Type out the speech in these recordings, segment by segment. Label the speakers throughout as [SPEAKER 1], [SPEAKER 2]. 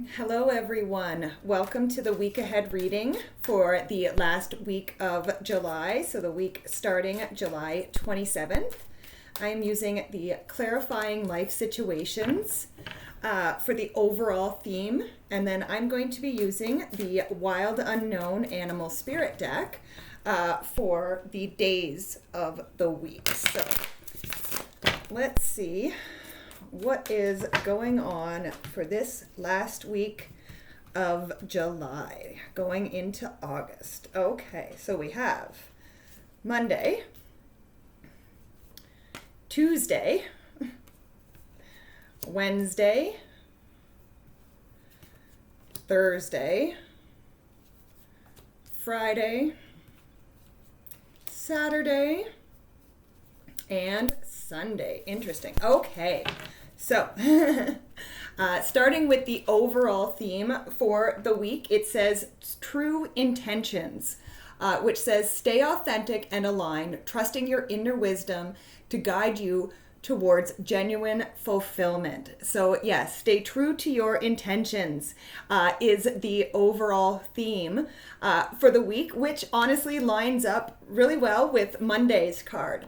[SPEAKER 1] Hello, everyone. Welcome to the week ahead reading for the last week of July. So, the week starting July 27th. I am using the Clarifying Life Situations for the overall theme. And then I'm going to be using the Wild Unknown Animal Spirit deck for the days of the week. So, let's see what is going on for this last week of July going into August. Okay, so we have Monday, Tuesday, Wednesday, Thursday, Friday, Saturday, and Sunday. Interesting. Okay. So, starting with the overall theme for the week, it says true intentions, which says stay authentic and aligned, trusting your inner wisdom to guide you towards genuine fulfillment. So, yes, stay true to your intentions is the overall theme for the week, which honestly lines up really well with Monday's card.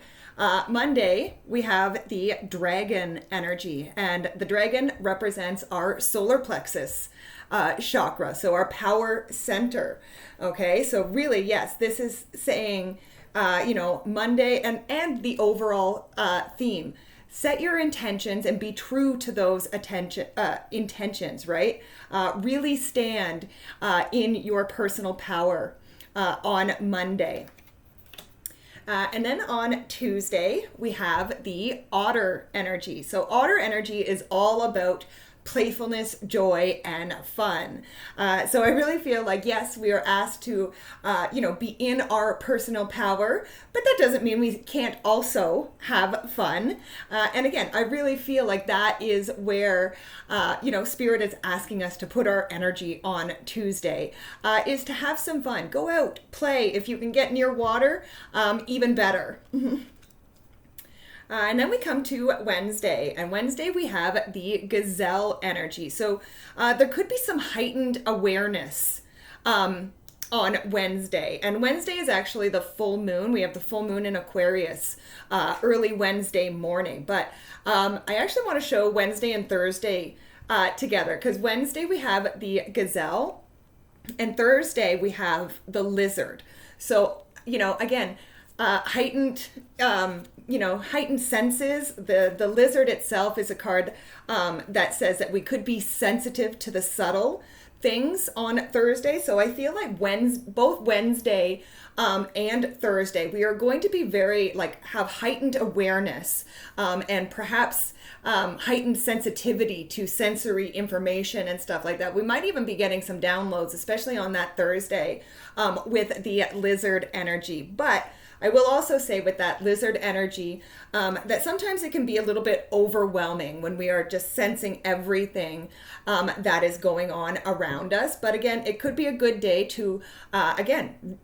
[SPEAKER 1] Monday, we have the dragon energy, and the dragon represents our solar plexus chakra, so our power center. Okay, so really, yes, this is saying, Monday and the overall theme. Set your intentions and be true to those intentions, right? Really stand in your personal power on Monday. And then on Tuesday, we have the otter energy. So otter energy is all about playfulness, joy, and fun. So I really feel like, yes, we are asked to, be in our personal power, but that doesn't mean we can't also have fun. And again, I really feel like that is where, Spirit is asking us to put our energy on Tuesday, is to have some fun. Go out, play. If you can get near water, even better. And then we come to Wednesday, and Wednesday we have the gazelle energy. So there could be some heightened awareness on Wednesday. And Wednesday is actually the full moon. We have the full moon in Aquarius early Wednesday morning. But I actually want to show Wednesday and Thursday together, because Wednesday we have the gazelle, and Thursday we have the lizard. So, again, heightened senses. The lizard itself is a card that says that we could be sensitive to the subtle things on Thursday. So I feel like both Wednesday and Thursday, we are going to be very, have heightened awareness and perhaps heightened sensitivity to sensory information and stuff like that. We might even be getting some downloads, especially on that Thursday with the lizard energy. But I will also say with that lizard energy that sometimes it can be a little bit overwhelming when we are just sensing everything that is going on around us. But again, it could be a good day to,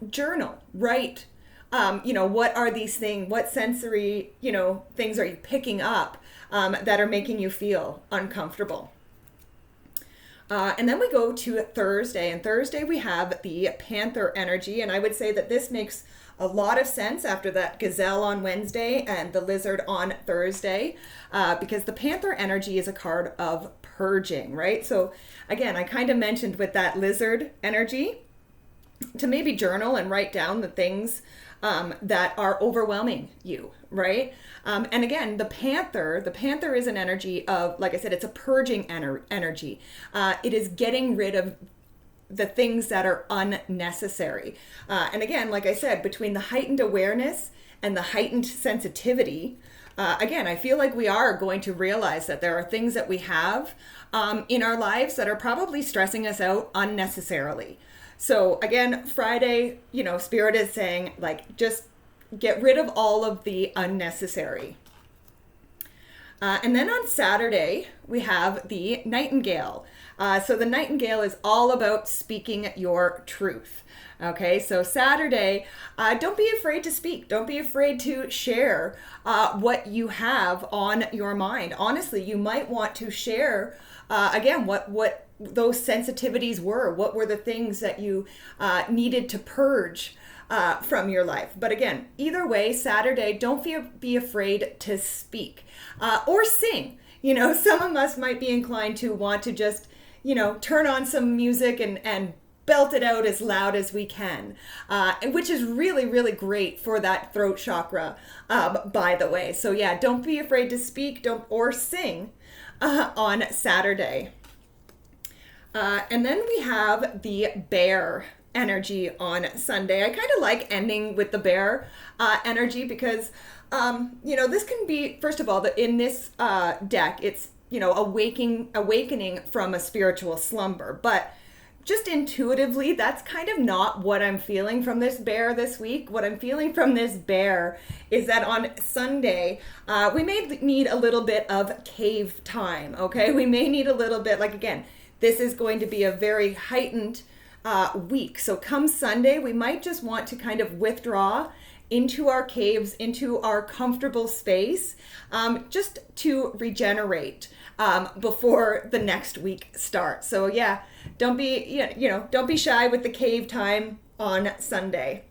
[SPEAKER 1] journal, write. What are these things? What sensory, things are you picking up that are making you feel uncomfortable? And then we go to Thursday, and Thursday we have the Panther energy, and I would say that this makes a lot of sense after that gazelle on Wednesday and the lizard on Thursday, because the Panther energy is a card of purging, right? So again, I kind of mentioned with that lizard energy to maybe journal and write down the things that are overwhelming you, right? And again, the panther is an energy of, like I said, it's a purging energy. It is getting rid of the things that are unnecessary. And again, like I said, between the heightened awareness and the heightened sensitivity, again, I feel like we are going to realize that there are things that we have in our lives that are probably stressing us out unnecessarily. So again, Friday, Spirit is saying, just get rid of all of the unnecessary. And then on Saturday, we have the nightingale. So the nightingale is all about speaking your truth. Okay, so Saturday, don't be afraid to speak. Don't be afraid to share what you have on your mind. Honestly, you might want to share again, what those sensitivities were. What were the things that you needed to purge from your life? But again, either way, Saturday, don't be afraid to speak or sing. Some of us might be inclined to want to just, turn on some music and belt it out as loud as we can, which is really, really great for that throat chakra, by the way. So yeah, don't be afraid to speak or sing on Saturday. And then we have the bear energy on Sunday. I kind of like ending with the bear energy because, this can be, first of all, in this deck, it's, awakening from a spiritual slumber. But just intuitively, that's kind of not what I'm feeling from this bear this week. What I'm feeling from this bear is that on Sunday, we may need a little bit of cave time, okay? We may need a little bit, again, this is going to be a very heightened week. So come Sunday, we might just want to kind of withdraw into our caves, into our comfortable space, just to regenerate before the next week starts. So yeah, don't be shy with the cave time on Sunday.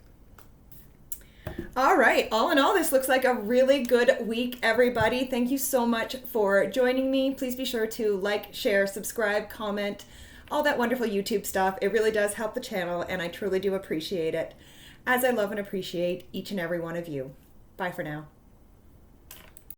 [SPEAKER 1] All right, all in all, this looks like a really good week, everybody. Thank you so much for joining me. Please be sure to like, share, subscribe, comment, all that wonderful YouTube stuff. It really does help the channel, and I truly do appreciate it, as I love and appreciate each and every one of you. Bye for now.